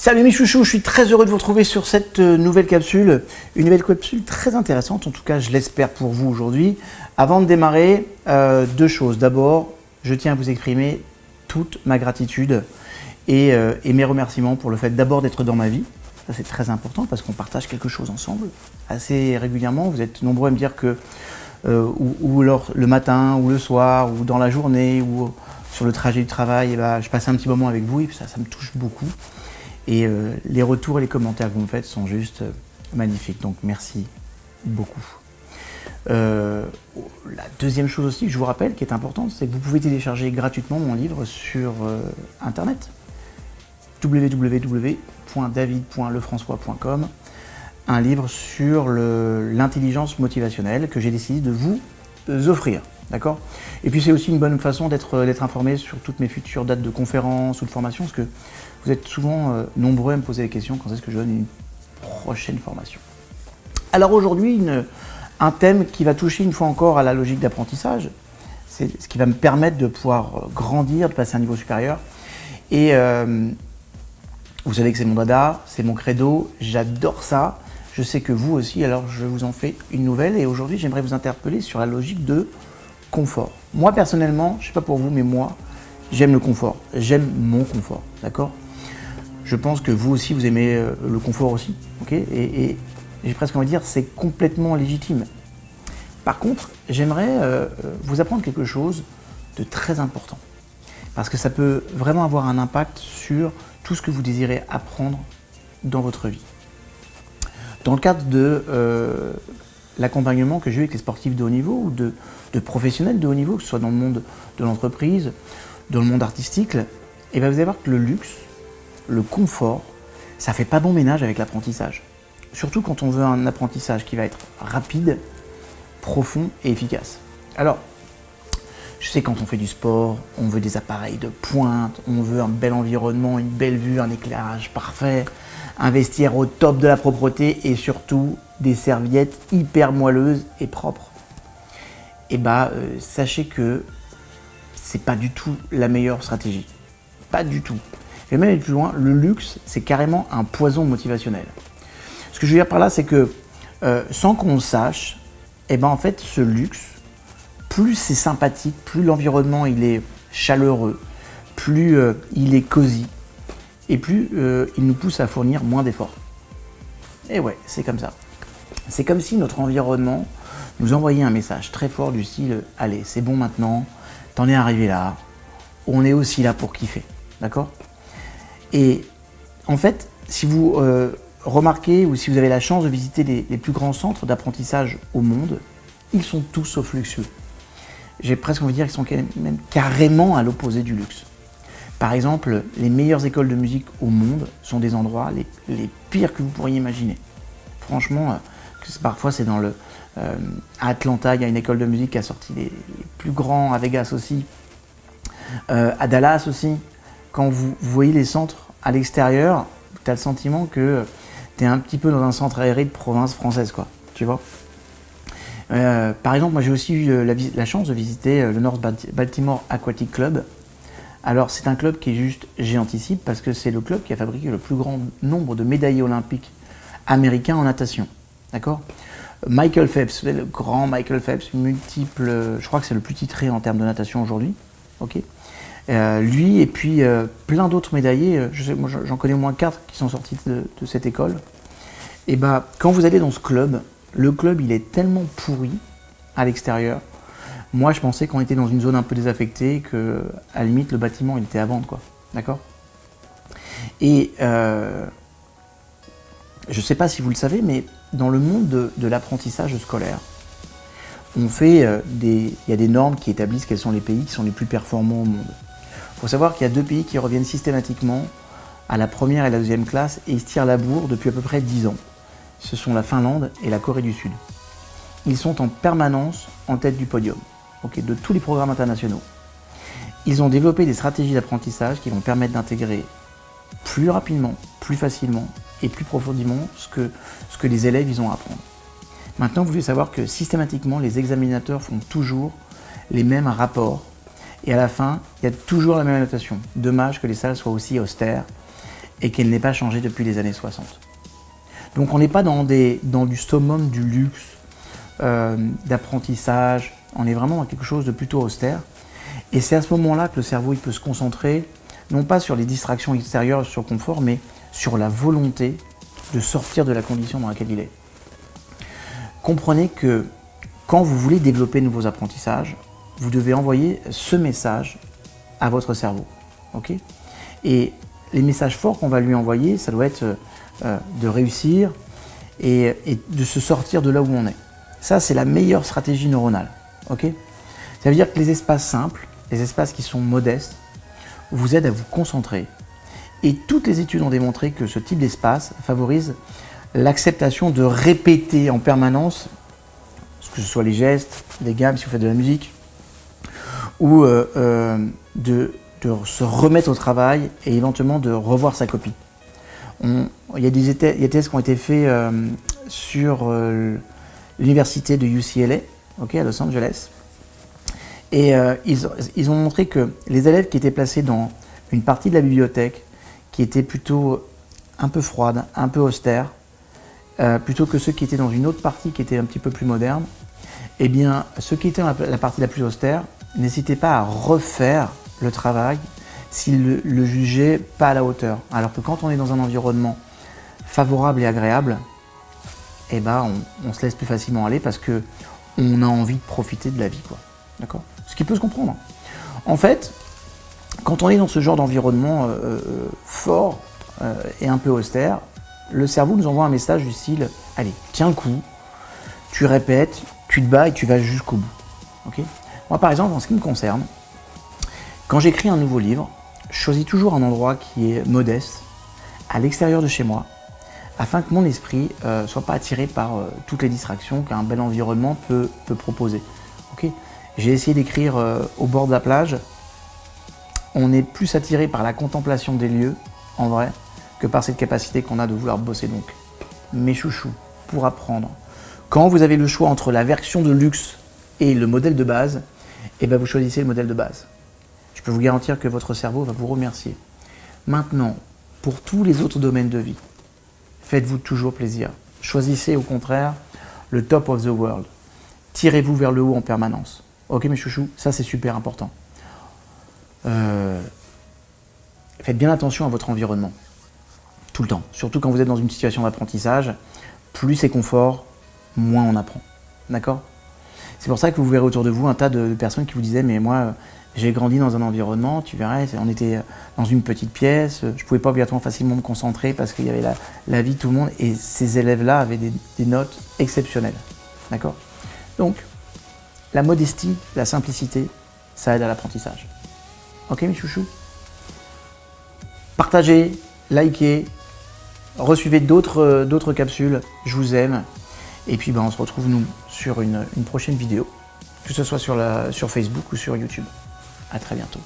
Salut mes chouchous, je suis très heureux de vous retrouver sur cette nouvelle capsule. Une nouvelle capsule très intéressante, en tout cas je l'espère pour vous aujourd'hui. Avant de démarrer, deux choses. D'abord, je tiens à vous exprimer toute ma gratitude et mes remerciements pour le fait d'abord d'être dans ma vie. Ça c'est très important parce qu'on partage quelque chose ensemble assez régulièrement. Vous êtes nombreux à me dire que ou alors le matin ou le soir ou dans la journée ou sur le trajet du travail, je passe un petit moment avec vous et ça me touche beaucoup. Et les retours et les commentaires que vous me faites sont juste magnifiques, donc merci beaucoup. La deuxième chose aussi que je vous rappelle, qui est importante, c'est que vous pouvez télécharger gratuitement mon livre sur internet, www.david.lefrançois.com, un livre sur l'intelligence motivationnelle que j'ai décidé de vous offrir. D'accord ? Et puis c'est aussi une bonne façon d'être informé sur toutes mes futures dates de conférences ou de formations, parce que vous êtes souvent nombreux à me poser la question quand est-ce que je donne une prochaine formation. Alors aujourd'hui, un thème qui va toucher une fois encore à la logique d'apprentissage, c'est ce qui va me permettre de pouvoir grandir, de passer à un niveau supérieur. Et vous savez que c'est mon dada, c'est mon credo, j'adore ça. Je sais que vous aussi, alors je vous en fais une nouvelle. Et aujourd'hui, j'aimerais vous interpeller sur la logique de confort. Moi personnellement, je ne sais pas pour vous, mais moi, j'aime le confort. J'aime mon confort, d'accord ? Je pense que vous aussi, vous aimez le confort aussi, ok ? Et j'ai presque envie de dire, c'est complètement légitime. Par contre, j'aimerais vous apprendre quelque chose de très important. Parce que ça peut vraiment avoir un impact sur tout ce que vous désirez apprendre dans votre vie. Dans le cadre de l'accompagnement que j'ai eu avec les sportifs de haut niveau ou de professionnels de haut niveau, que ce soit dans le monde de l'entreprise, dans le monde artistique, et bien vous allez voir que le luxe, le confort, ça fait pas bon ménage avec l'apprentissage. Surtout quand on veut un apprentissage qui va être rapide, profond et efficace. Alors, je sais quand on fait du sport, on veut des appareils de pointe, on veut un bel environnement, une belle vue, un éclairage parfait, un vestiaire au top de la propreté et surtout des serviettes hyper moelleuses et propres. Et sachez que c'est pas du tout la meilleure stratégie. Pas du tout. Je vais même aller plus loin, le luxe, c'est carrément un poison motivationnel. Ce que je veux dire par là, c'est que sans qu'on le sache, en fait, ce luxe, plus c'est sympathique, plus l'environnement il est chaleureux, plus il est cosy, et plus il nous pousse à fournir moins d'efforts. Et ouais, c'est comme ça. C'est comme si notre environnement nous envoyait un message très fort du style « Allez, c'est bon maintenant, t'en es arrivé là, on est aussi là pour kiffer. » D'accord ? Et en fait, si vous remarquez ou si vous avez la chance de visiter les plus grands centres d'apprentissage au monde, ils sont tous sauf luxueux. J'ai presque envie de dire qu'ils sont même carrément à l'opposé du luxe. Par exemple, les meilleures écoles de musique au monde sont des endroits les pires que vous pourriez imaginer. Franchement, parfois c'est dans à Atlanta, il y a une école de musique qui a sorti les plus grands, à Vegas aussi, à Dallas aussi. Quand vous voyez les centres à l'extérieur, tu as le sentiment que tu es un petit peu dans un centre aéré de province française, quoi. Tu vois ? Par exemple, moi j'ai aussi eu la chance de visiter le North Baltimore Aquatic Club. Alors c'est un club qui est juste géantissime parce que c'est le club qui a fabriqué le plus grand nombre de médaillés olympiques américains en natation. D'accord ? Michael Phelps, le grand Michael Phelps, multiple, je crois que c'est le plus titré en termes de natation aujourd'hui. Ok ? Lui et puis plein d'autres médaillés, moi j'en connais au moins 4 qui sont sortis de cette école. Et quand vous allez dans ce club, le club il est tellement pourri à l'extérieur. Moi je pensais qu'on était dans une zone un peu désaffectée, que à la limite le bâtiment il était à vendre, quoi. D'accord ? Et je sais pas si vous le savez, mais dans le monde de l'apprentissage scolaire, il y a des normes qui établissent quels sont les pays qui sont les plus performants au monde. Il faut savoir qu'il y a 2 pays qui reviennent systématiquement à la première et la deuxième classe et ils se tirent la bourre depuis à peu près 10 ans. Ce sont la Finlande et la Corée du Sud. Ils sont en permanence en tête du podium, de tous les programmes internationaux. Ils ont développé des stratégies d'apprentissage qui vont permettre d'intégrer plus rapidement, plus facilement et plus profondément ce que les élèves ils ont à apprendre. Maintenant, vous devez savoir que systématiquement, les examinateurs font toujours les mêmes rapports et à la fin, il y a toujours la même annotation. Dommage que les salles soient aussi austères et qu'elle n'est pas changée depuis les années 60. Donc on n'est pas dans du summum du luxe, d'apprentissage, on est vraiment dans quelque chose de plutôt austère. Et c'est à ce moment-là que le cerveau il peut se concentrer, non pas sur les distractions extérieures, sur le confort, mais sur la volonté de sortir de la condition dans laquelle il est. Comprenez que quand vous voulez développer de nouveaux apprentissages, vous devez envoyer ce message à votre cerveau. Okay ? Et les messages forts qu'on va lui envoyer, ça doit être de réussir et de se sortir de là où on est. Ça, c'est la meilleure stratégie neuronale. Okay ? Ça veut dire que les espaces simples, les espaces qui sont modestes, vous aident à vous concentrer. Et toutes les études ont démontré que ce type d'espace favorise l'acceptation de répéter en permanence, que ce soit les gestes, les gammes si vous faites de la musique, ou de se remettre au travail et éventuellement de revoir sa copie. Il y a des tests qui ont été faits sur l'université de UCLA, à Los Angeles, et ils ont montré que les élèves qui étaient placés dans une partie de la bibliothèque qui était plutôt un peu froide, un peu austère, plutôt que ceux qui étaient dans une autre partie qui était un petit peu plus moderne, eh bien, ceux qui étaient dans la partie la plus austère n'hésitaient pas à refaire le travail s'ils le jugeaient pas à la hauteur. Alors que quand on est dans un environnement favorable et agréable, eh ben, on se laisse plus facilement aller parce qu'on a envie de profiter de la vie, quoi. D'accord ? Ce qui peut se comprendre. En fait, quand on est dans ce genre d'environnement fort et un peu austère, le cerveau nous envoie un message du style « Allez, tiens le coup, tu répètes, tu te bats et tu vas jusqu'au bout. » Okay ? Moi, par exemple, en ce qui me concerne, quand j'écris un nouveau livre, je choisis toujours un endroit qui est modeste, à l'extérieur de chez moi, afin que mon esprit ne soit pas attiré par toutes les distractions qu'un bel environnement peut proposer. Okay ? J'ai essayé d'écrire au bord de la plage. On est plus attiré par la contemplation des lieux, en vrai, que par cette capacité qu'on a de vouloir bosser. Donc, mes chouchous, pour apprendre, quand vous avez le choix entre la version de luxe et le modèle de base, eh ben vous choisissez le modèle de base. Je peux vous garantir que votre cerveau va vous remercier. Maintenant, pour tous les autres domaines de vie, faites-vous toujours plaisir. Choisissez au contraire le top of the world. Tirez-vous vers le haut en permanence. Ok mes chouchous, ça c'est super important. Faites bien attention à votre environnement. Tout le temps. Surtout quand vous êtes dans une situation d'apprentissage, plus c'est confort, moins on apprend. D'accord ? C'est pour ça que vous verrez autour de vous un tas de personnes qui vous disaient « Mais moi, j'ai grandi dans un environnement, tu verrais, on était dans une petite pièce, je ne pouvais pas obligatoirement facilement me concentrer parce qu'il y avait la vie de tout le monde. » Et ces élèves-là avaient des notes exceptionnelles. D'accord ? Donc, la modestie, la simplicité, ça aide à l'apprentissage. Ok mes chouchous ? Partagez, likez, resuivez d'autres capsules, je vous aime. Et puis on se retrouve nous sur une prochaine vidéo, que ce soit sur Facebook ou sur YouTube. À très bientôt.